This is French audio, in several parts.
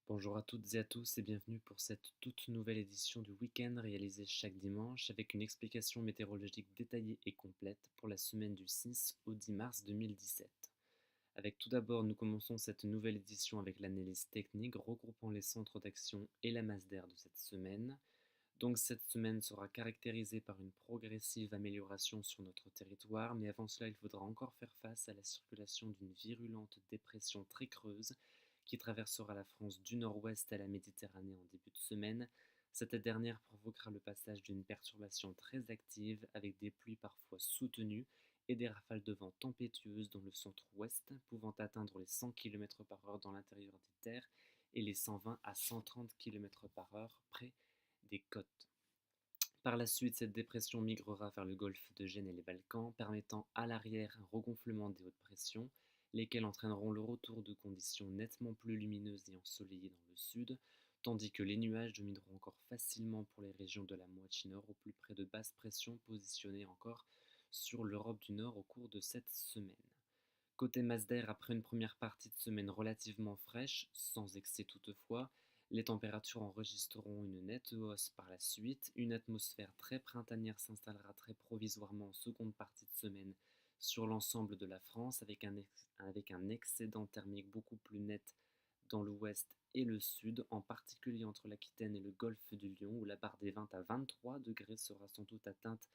Bonjour à toutes et à tous et bienvenue pour cette toute nouvelle édition du week-end réalisée chaque dimanche avec une explication météorologique détaillée et complète pour la semaine du 6 au 10 mars 2017. Avec tout d'abord, nous commençons cette nouvelle édition avec l'analyse technique regroupant les centres d'action et la masse d'air de cette semaine. Donc cette semaine sera caractérisée par une progressive amélioration sur notre territoire, mais avant cela, il faudra encore faire face à la circulation d'une virulente dépression très creuse qui traversera la France du nord-ouest à la Méditerranée en début de semaine. Cette dernière provoquera le passage d'une perturbation très active avec des pluies parfois soutenues et des rafales de vent tempétueuses dans le centre-ouest, pouvant atteindre les 100 km par heure dans l'intérieur des terres et les 120 à 130 km par heure près des côtes. Par la suite, cette dépression migrera vers le golfe de Gênes et les Balkans, permettant à l'arrière un regonflement des hautes pressions, lesquelles entraîneront le retour de conditions nettement plus lumineuses et ensoleillées dans le sud, tandis que les nuages domineront encore facilement pour les régions de la moitié nord, au plus près de basses pressions positionnées encore sur l'Europe du Nord au cours de cette semaine. Côté masse d'air, après une première partie de semaine relativement fraîche, sans excès toutefois, les températures enregistreront une nette hausse par la suite. Une atmosphère très printanière s'installera très provisoirement en seconde partie de semaine sur l'ensemble de la France avec un excédent thermique beaucoup plus net dans l'ouest et le sud, en particulier entre l'Aquitaine et le golfe du Lion, où la barre des 20 à 23 degrés sera sans doute atteinte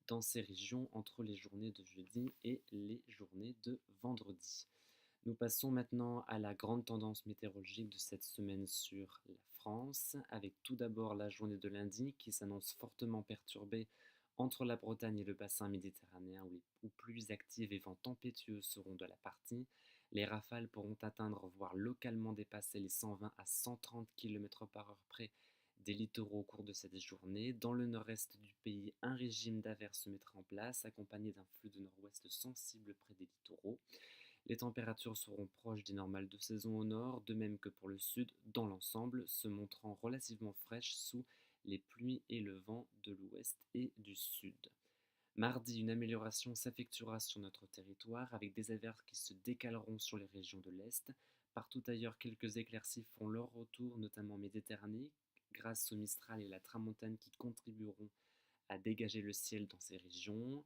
dans ces régions entre les journées de jeudi et les journées de vendredi. Nous passons maintenant à la grande tendance météorologique de cette semaine sur la France, avec tout d'abord la journée de lundi qui s'annonce fortement perturbée entre la Bretagne et le bassin méditerranéen où pluies actives et vents tempétueux seront de la partie. Les rafales pourront atteindre voire localement dépasser les 120 à 130 km par heure près des littoraux au cours de cette journée. Dans le nord-est du pays, un régime d'averses se mettra en place, accompagné d'un flux de nord-ouest sensible près des littoraux. Les températures seront proches des normales de saison au nord, de même que pour le sud, dans l'ensemble, se montrant relativement fraîches sous les pluies et le vent de l'ouest et du sud. Mardi, une amélioration s'effectuera sur notre territoire avec des averses qui se décaleront sur les régions de l'Est. Partout ailleurs, quelques éclaircies feront leur retour, notamment en Méditerranée, grâce au Mistral et la Tramontane qui contribueront à dégager le ciel dans ces régions,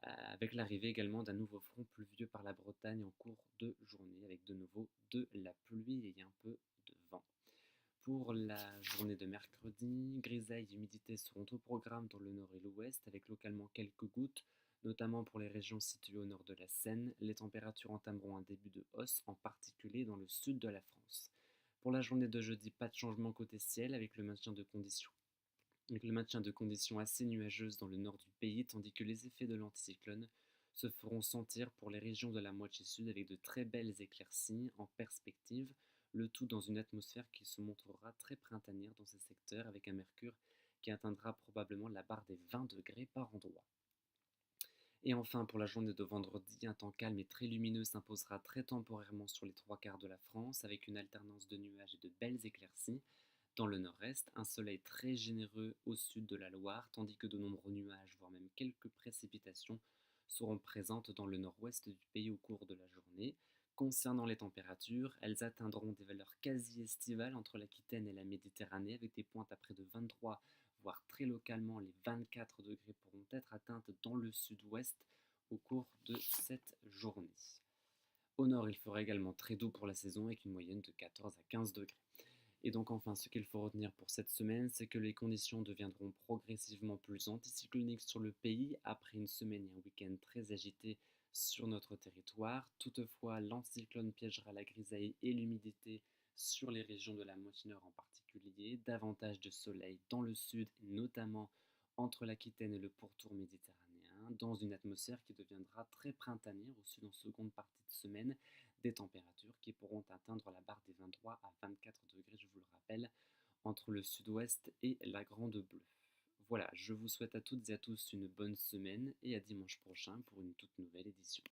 avec l'arrivée également d'un nouveau front pluvieux par la Bretagne en cours de journée, avec de nouveau de la pluie et un peu de vent. Pour la journée de mercredi, grisaille et humidité seront au programme dans le nord et l'ouest, avec localement quelques gouttes, notamment pour les régions situées au nord de la Seine. Les températures entameront un début de hausse, en particulier dans le sud de la France. Pour la journée de jeudi, pas de changement côté ciel, avec le maintien de conditions assez nuageuses dans le nord du pays, tandis que les effets de l'anticyclone se feront sentir pour les régions de la moitié sud avec de très belles éclaircies en perspective, le tout dans une atmosphère qui se montrera très printanière dans ces secteurs avec un mercure qui atteindra probablement la barre des 20 degrés par endroit. Et enfin, pour la journée de vendredi, un temps calme et très lumineux s'imposera très temporairement sur les trois quarts de la France, avec une alternance de nuages et de belles éclaircies. Dans le nord-est, un soleil très généreux au sud de la Loire, tandis que de nombreux nuages, voire même quelques précipitations, seront présentes dans le nord-ouest du pays au cours de la journée. Concernant les températures, elles atteindront des valeurs quasi estivales entre l'Aquitaine et la Méditerranée, avec des pointes à près de 23, voire très localement les 24 degrés pourront être atteintes dans le sud-ouest au cours de cette journée. Au nord, il fera également très doux pour la saison avec une moyenne de 14 à 15 degrés. Et donc enfin, ce qu'il faut retenir pour cette semaine, c'est que les conditions deviendront progressivement plus anticycloniques sur le pays après une semaine et un week-end très agités sur notre territoire. Toutefois, l'anticyclone piégera la grisaille et l'humidité sur les régions de la moitié nord en particulier, davantage de soleil dans le sud, notamment entre l'Aquitaine et le pourtour méditerranéen, dans une atmosphère qui deviendra très printanière au sud en seconde partie de semaine, des températures qui pourront atteindre la barre des 23 à 24 degrés, je vous le rappelle, entre le sud-ouest et la Grande Bleue. Voilà, je vous souhaite à toutes et à tous une bonne semaine et à dimanche prochain pour une toute nouvelle édition.